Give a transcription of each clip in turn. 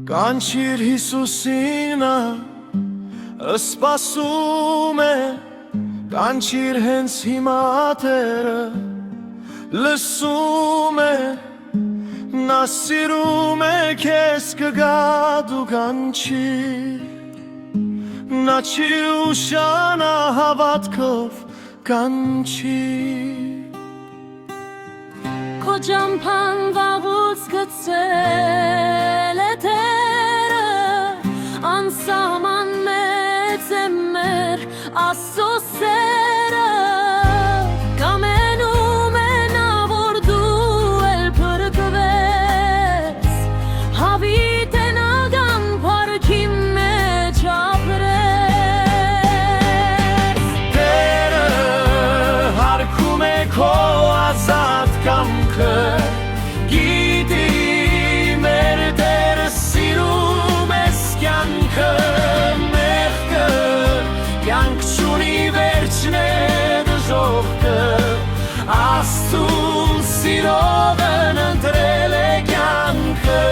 Կանչիր Հիսուսինը սպասում է, կանչիր հենց հիմա Տերը լսում է, նա սիրում է քեզ կգա դու կանչիր, նա չի ուշանա հավատքով կանչիր։ Քո ճամփան վաղուց գցել է Տերը, անսահման մեծ է մեր Աստծո սերը, կամենում է նա, որ դու էլ փրկվես, հավիտենական փառքի մեջ ապրես։ Տերը հարգում է քո ազատ կամքը, գիտի մեր Տերը սիրում ես կյանքը, մեղքը կյանք չունի, վերջն է դժոխքը, Աստծուն սիրողն ընտրել է կյանքը։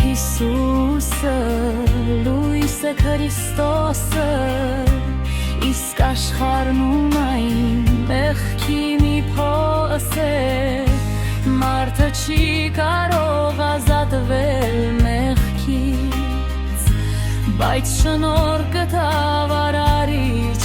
Հիսուսը, լույսը Քրիստոսը, իսկ աշխարհն այն մեղքի մի փոս է, մարդը չի կարող ազատվել մեղքից, բայց շնորհ գտավ Արարիչ